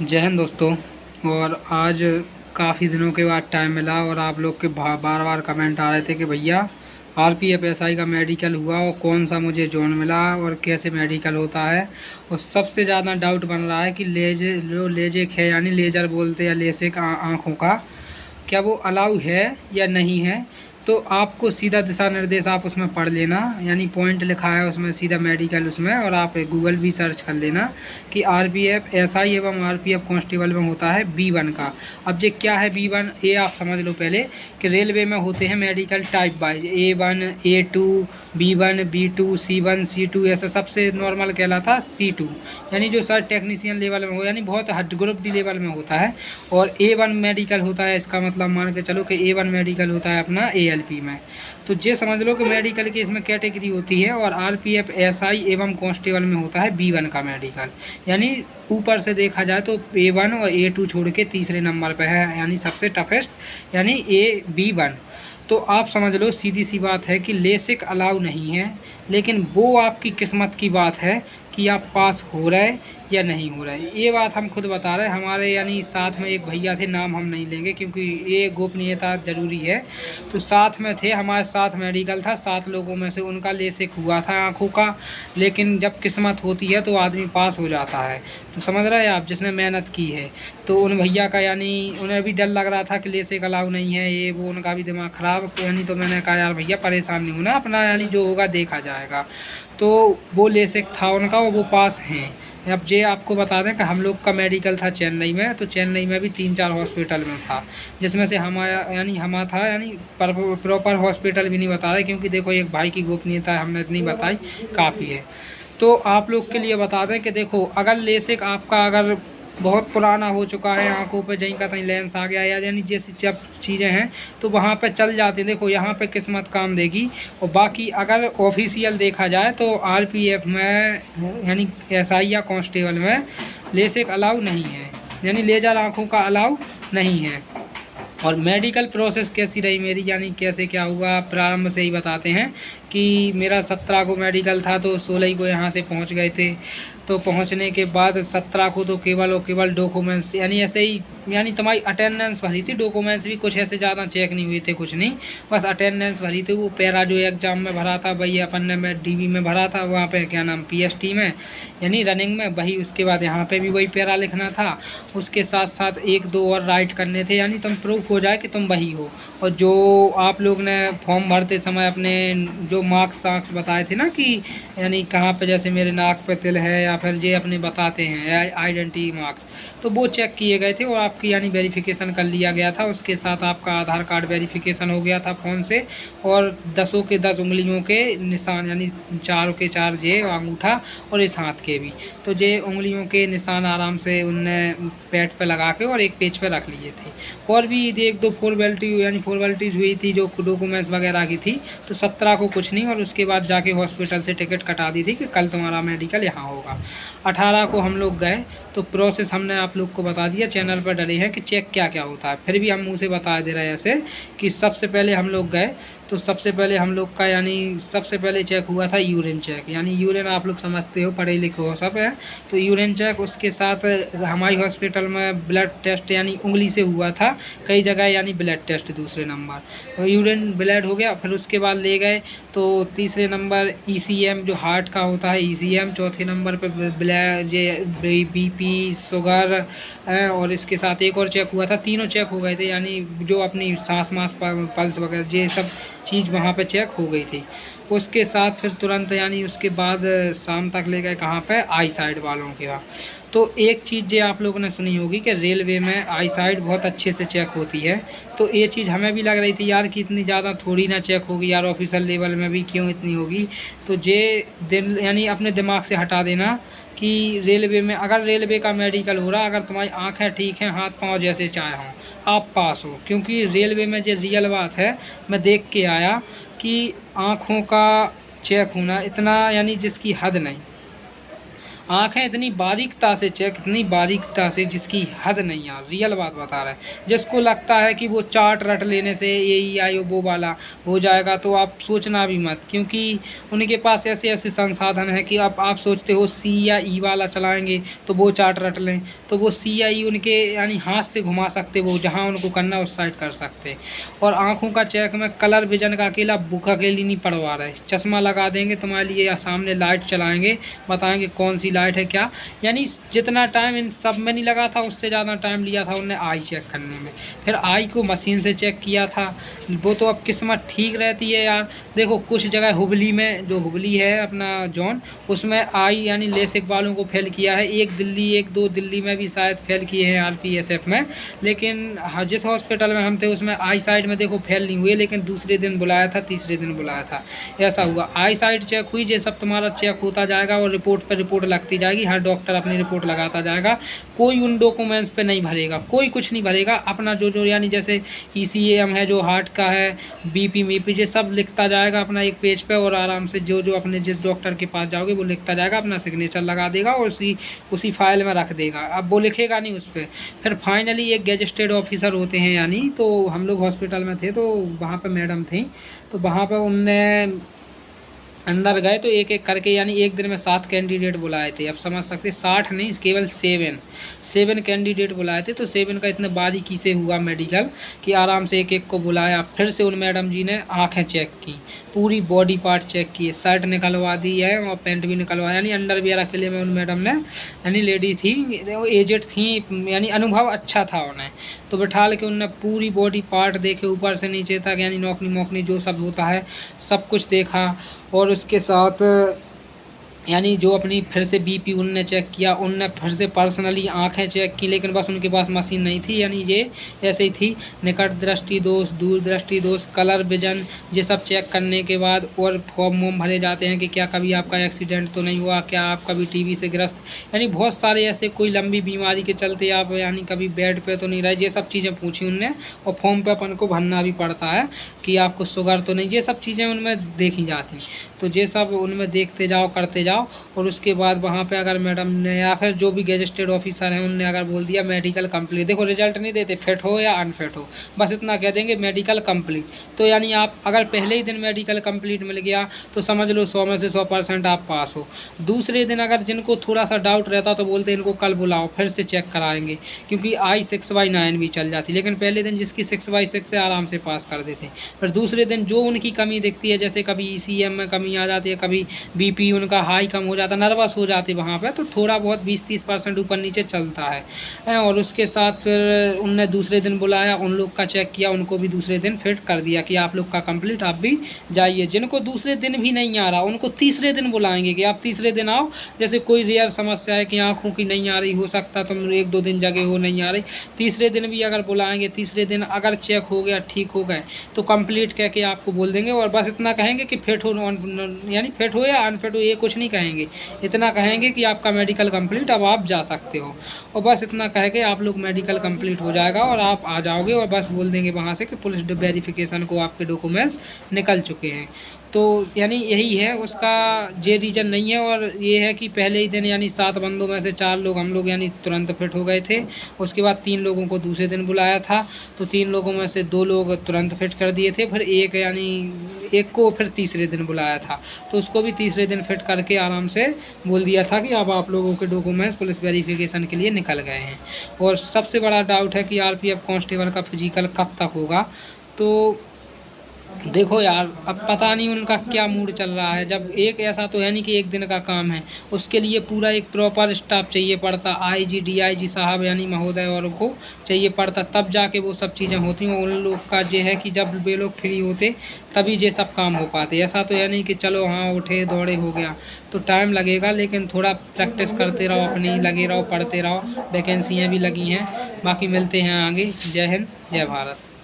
जय हिंद दोस्तों। और आज काफ़ी दिनों के बाद टाइम मिला और आप लोग के बार बार कमेंट आ रहे थे कि भैया आरपीएफ एसआई का मेडिकल हुआ और कौन सा मुझे जोन मिला और कैसे मेडिकल होता है। और सबसे ज़्यादा डाउट बन रहा है कि लेजिक है यानी लेज़र बोलते हैं या लेसिक आँखों का, क्या वो अलाउ है या नहीं है। तो आपको सीधा दिशा निर्देश आप उसमें पढ़ लेना, यानी पॉइंट लिखा है उसमें सीधा मेडिकल उसमें, और आप गूगल भी सर्च कर लेना कि आरपीएफ एसआई एवं आरपीएफ कांस्टेबल में होता है B1 का। अब ये क्या है B1 ये आप समझ लो पहले कि रेलवे में होते हैं medical type wise A1 A2 B1 B2 C1 C2, ऐसा सबसे नॉर्मल कहलाता C2, यानी जो सर टेक्नीशियन लेवल में हो, यानी बहुत हार्ड ग्रुप डी लेवल में होता है। और A1 मेडिकल होता है, इसका मतलब मान के चलो कि A1 मेडिकल होता है अपना ALP में। तो ये समझ लो कि मेडिकल की इसमें कैटेगरी होती है। और आरपीएफ एसआई एवं कांस्टेबल में होता है B1 का मेडिकल, यानी ऊपर से देखा जाए तो A1 और A2 छोड़ के तीसरे नंबर पर है, यानी सबसे टफेस्ट यानी B1। तो आप समझ लो सीधी सी बात है कि लेसिक अलाउ नहीं है, लेकिन वो आपकी किस्मत की बात है कि आप पास हो रहे या नहीं हो रहे। ये बात हम खुद बता रहे हैं। हमारे यानी साथ में एक भैया थे, नाम हम नहीं लेंगे क्योंकि ये गोपनीयता ज़रूरी है। तो साथ में थे, हमारे साथ मेडिकल था, 7 लोगों में से उनका लेसिक हुआ था आँखों का। लेकिन जब किस्मत होती है तो आदमी पास हो जाता है। तो समझ रहे हैं आप, जिसने मेहनत की है। तो उन भैया का यानी उन्हें भी डर लग रहा था कि लेसिक अलाउ नहीं है ये वो, उनका भी दिमाग ख़राब, यानी तो मैंने कहा यार भैया परेशान नहीं होना, अपना यानी जो होगा देखा जाएगा। तो वो लेसिक था उनका और वो पास हैं। अब ये आपको बता दें कि हम लोग का मेडिकल था चेन्नई में, तो चेन्नई में भी 3-4 हॉस्पिटल में था, जिसमें से हमारा यानी हमारा था, यानी प्रॉपर हॉस्पिटल भी नहीं बता रहे क्योंकि देखो एक भाई की गोपनीयता है, हमने इतनी बताई काफ़ी है। तो आप लोग के लिए बता दें कि देखो अगर लेसिक आपका अगर बहुत पुराना हो चुका है, आंखों पे जहीं का तहीं लेंस आ गया या यानी जैसी जब चीज़ें हैं तो वहाँ पे चल जाते हैं। देखो यहाँ पे किस्मत काम देगी। और बाकी अगर ऑफिशियल देखा जाए तो आरपीएफ में यानी एसआई या कांस्टेबल में लेसिक अलाउ नहीं है, यानी लेजर आँखों का अलाउ नहीं है। और मेडिकल प्रोसेस कैसी रही मेरी, यानी कैसे क्या हुआ, प्रारंभ से ही बताते हैं कि मेरा 17 को मेडिकल था तो 16 को यहाँ से पहुँच गए थे। तो पहुँचने के बाद 17 को तो केवल और केवल डॉक्यूमेंट्स यानी ऐसे ही, यानी तुम्हारी अटेंडेंस भरी थी, डॉक्यूमेंट्स भी कुछ ऐसे ज़्यादा चेक नहीं हुए थे, कुछ नहीं, बस अटेंडेंस भरी थी। वो पैरा जो एग्ज़ाम में भरा था वही अपन ने मैं डीवी में भरा था, वहाँ पे क्या नाम पीएसटी में यानी रनिंग में वही। उसके बाद यहाँ पे भी वही पैरा लिखना था, उसके साथ साथ 1-2 और राइट करने थे, यानी तुम प्रूफ हो जाए कि तुम वही हो। और जो आप लोग ने फॉर्म भरते समय अपने जो मार्क्स बताए थे ना कि यानी कहाँ पे जैसे मेरे नाक पे तिल है या फिर ये अपने बताते हैं आइडेंटिटी मार्क्स, तो वो चेक किए गए थे और आपकी यानी वेरिफिकेशन कर लिया गया था। उसके साथ आपका आधार कार्ड वेरिफिकेशन हो गया था फ़ोन से, और 10 के 10 उंगलियों के निशान यानी 4 के 4 जे अंगूठा और इस हाथ के भी, तो ये उंगलियों के निशान आराम से उनने पैड पे लगा के और एक पेज पे रख लिए थे। और भी 1-2 फॉर्मेलिटीज़ हुई थी जो डॉक्यूमेंट्स वगैरह की थी। तो 17 को कुछ नहीं, और उसके बाद जाके हॉस्पिटल से टिकट कटा दी थी कि कल तुम्हारा मेडिकल यहाँ होगा। 18 को हम लोग गए, तो प्रोसेस हमने आप लोग को बता दिया, चैनल पर डले हैं कि चेक क्या क्या होता है, फिर भी हम मुँह से बता दे रहे हैं ऐसे कि सबसे पहले हम लोग गए तो सबसे पहले हम लोग का यानी सबसे पहले चेक हुआ था यूरिन चेक, यानी यूरिन आप लोग समझते हो, पढ़े लिखे हो सब है, तो यूरिन चेक। उसके साथ हमारी हॉस्पिटल में ब्लड टेस्ट यानी उंगली से हुआ था कई जगह, यानी ब्लड टेस्ट दूसरे नंबर, तो यूरिन ब्लड हो गया। फिर उसके बाद ले गए तो तीसरे नंबर ईसीएम जो हार्ट का होता है ईसीएम, चौथे नंबर पे ब्लड ये बीपी शुगर, और इसके साथ एक और चेक हुआ था, तीनों चेक हो गए थे, यानी जो अपनी सांस मास पल्स वगैरह ये सब चीज़ वहाँ पे चेक हो गई थी। उसके साथ फिर तुरंत यानी उसके बाद शाम तक ले गए कहाँ पे, आई साइड वालों के वहाँ। तो एक चीज़ ये आप लोगों ने सुनी होगी कि रेलवे में आई साइड बहुत अच्छे से चेक होती है। तो ये चीज़ हमें भी लग रही थी यार कि इतनी ज़्यादा थोड़ी ना चेक होगी यार, ऑफिशियल लेवल में भी क्यों इतनी होगी। तो ये दिल यानी अपने दिमाग से हटा देना कि रेलवे में अगर रेलवे का मेडिकल हो रहा, अगर तुम्हारी आँखें ठीक हैं, हाथ पाँव जैसे चाहे हों, आप पास हो। क्योंकि रेलवे में जो रियल बात है, मैं देख के आया कि आँखों का चेक होना इतना यानी जिसकी हद नहीं। आँखें इतनी बारीकता से चेक, इतनी बारीकता से जिसकी हद नहीं यार, रियल बात बता रहे हैं। जिसको लगता है कि वो चार्ट रट लेने से AEI वो वाला हो जाएगा, तो आप सोचना भी मत, क्योंकि उनके पास ऐसे ऐसे संसाधन हैं कि अब आप सोचते हो C या E वाला चलाएंगे तो वो चार्ट रट लें, तो वो C या E उनके यानी हाथ से घुमा सकते, वो जहाँ उनको करना उस साइड कर सकते। और आँखों का चेक में कलर विजन का अकेला बुक अकेली नहीं पड़वा रहे, चश्मा लगा देंगे तुम्हारे लिए, या सामने लाइट चलाएंगे, बताएंगे कौन सी लाइट है क्या। यानी जितना टाइम इन सब में नहीं लगा था, उससे ज़्यादा टाइम लिया था उनने आई चेक करने में। फिर आई को मशीन से चेक किया था, वो तो अब किस्मत ठीक रहती है यार। देखो कुछ जगह हुबली में, जो हुबली है अपना जोन, उसमें आई यानी लेसिक वालों को फेल किया है। एक दिल्ली, एक दो दिल्ली में भी शायद फेल किए हैं RPSF में, लेकिन जिस हॉस्पिटल में हम थे उसमें आई साइड में देखो फेल नहीं हुए, लेकिन दूसरे दिन बुलाया था, तीसरे दिन बुलाया था, ऐसा हुआ। आई साइड चेक हुई, ये सब तुम्हारा चेक होता जाएगा और रिपोर्ट पर रिपोर्ट लगती जाएगी, हर डॉक्टर अपनी रिपोर्ट लगाता जाएगा। कोई उन डॉक्यूमेंट्स पे नहीं भरेगा, कोई कुछ नहीं भरेगा, अपना जो जो यानी जैसे ECM है, जो हार्ट का है, BP मीपी, ये सब लिखता जाएगा अपना एक पेज पे, और आराम से जो जो अपने जिस डॉक्टर के पास जाओगे वो लिखता जाएगा, अपना सिग्नेचर लगा देगा और उसी फाइल में रख देगा। अब वो लिखेगा नहीं उस पर। फिर फाइनली एक गेजेस्टेड ऑफिसर होते हैं यानी, तो हम लोग हॉस्पिटल में थे तो वहाँ पर मैडम थी, तो वहाँ पर उनने अंदर गए तो एक एक करके यानी एक दिन में 7 कैंडिडेट बुलाए थे। अब समझ सकते 60 नहीं, केवल 7 कैंडिडेट बुलाए थे। तो 7 का इतना बारीकी से हुआ मेडिकल कि आराम से एक एक को बुलाया। फिर से उन मैडम जी ने आँखें चेक की, पूरी बॉडी पार्ट चेक किए, शर्ट निकलवा दी है और पैंट भी निकलवाया, यानी अंडरवियर अकेले में उन मैडम ने, यानी लेडी थी, एजेड थी, यानी अनुभव अच्छा था उन्हें, तो बैठा के उनने पूरी बॉडी पार्ट देखे ऊपर से नीचे तक, यानी नौकनी मोकनी जो सब होता है सब कुछ देखा। और उसके साथ यानी जो अपनी फिर से BP उनने चेक किया, उनने फिर से पर्सनली आँखें चेक की, लेकिन बस उनके पास मशीन नहीं थी, यानी ये ऐसे ही थी। निकट दृष्टि दोष, दूर दृष्टि दोष, कलर विजन, ये सब चेक करने के बाद और फॉर्म वॉर्म भरे जाते हैं कि क्या कभी आपका एक्सीडेंट तो नहीं हुआ, क्या आप कभी TB से ग्रस्त, यानी बहुत सारे ऐसे कोई लंबी बीमारी के चलते आप यानी कभी बेड पर तो नहीं रहे, ये सब चीज़ें पूछी उनने। और फॉर्म पर अपन को भरना भी पड़ता है कि आपको शुगर तो नहीं, ये सब चीज़ें उनमें देखी जाती। तो ये सब उनमें देखते जाओ, करते जाओ। और उसके बाद वहाँ पे अगर मैडम ने या फिर जो भी गेजेस्टेड ऑफिसर हैं उनने अगर बोल दिया मेडिकल कंप्लीट, देखो रिजल्ट नहीं देते फिट हो या अनफिट हो, बस इतना कह देंगे मेडिकल कंप्लीट। तो यानी आप अगर पहले ही दिन मेडिकल कंप्लीट मिल गया तो समझ लो 100 में से 100% आप पास हो। दूसरे दिन अगर जिनको थोड़ा सा डाउट रहता तो बोलते इनको कल बुलाओ फिर से चेक कराएंगे, क्योंकि आई 6/9 भी चल जाती, लेकिन पहले दिन जिसकी 6/6 से आराम से पास कर देते। फिर दूसरे दिन जो उनकी कमी दिखती है, जैसे कभी ECM में कमी आ जाती है, कभी BP उनका हाई कम हो जाता, नर्वस हो जाती वहाँ पे, तो थोड़ा बहुत 20-30% ऊपर नीचे चलता है। और उसके साथ फिर उनने दूसरे दिन बुलाया, उन लोग का चेक किया, उनको भी दूसरे दिन फिट कर दिया कि आप लोग का कंप्लीट, आप भी जाइए। जिनको दूसरे दिन भी नहीं आ रहा उनको तीसरे दिन बुलाएंगे कि आप तीसरे दिन आओ। जैसे कोई रेयर समस्या है कि आँखों की नहीं आ रही, हो सकता तुम 1-2 दिन जगह हो नहीं आ रही, तीसरे दिन भी अगर बुलाएंगे, तीसरे दिन अगर चेक हो गया, ठीक हो गए तो कंप्लीट कह के आपको बोल देंगे। और बस इतना कहेंगे कि फिट हो, यानी फिट हो या अनफिट हो, ये कुछ नहीं कहेंगे, इतना कहेंगे कि आपका मेडिकल कंप्लीट, अब आप जा सकते हो। और बस इतना कह के आप लोग मेडिकल कंप्लीट हो जाएगा और आप आ जाओगे। और बस बोल देंगे वहाँ से कि पुलिस वेरिफिकेशन को आपके डॉक्यूमेंट्स निकल चुके हैं। तो यानी यही है उसका, ये रीज़न नहीं है। और ये है कि पहले ही दिन यानी 7 बंदों में से 4 लोग हम लोग यानी तुरंत फिट हो गए थे। उसके बाद 3 लोगों को दूसरे दिन बुलाया था, तो 3 लोगों में से 2 लोग तुरंत फिट कर दिए थे। फिर एक को फिर तीसरे दिन बुलाया था, तो उसको भी तीसरे दिन फिट करके आराम से बोल दिया था कि अब आप लोगों के डॉक्यूमेंट्स पुलिस वेरिफिकेशन के लिए निकल गए हैं। और सबसे बड़ा डाउट है कि RPF कांस्टेबल का फिजिकल कब तक होगा। तो देखो यार, अब पता नहीं उनका क्या मूड चल रहा है। जब एक ऐसा तो है नहीं कि एक दिन का काम है, उसके लिए पूरा एक प्रॉपर स्टाफ चाहिए पड़ता, IG DIG साहब यानी महोदय और को चाहिए पड़ता, तब जाके वो सब चीज़ें होती हैं। उन लोग का ये है कि जब वे लोग फ्री होते तभी ये सब काम हो पाते। ऐसा तो है नहीं कि चलो हाँ उठे दौड़े हो गया, तो टाइम लगेगा, लेकिन थोड़ा प्रैक्टिस करते रहो, अपनी लगे रहो, पढ़ते रहो, वैकेंसियाँ भी लगी हैं। बाकी मिलते हैं आगे। जय हिंद, जय भारत।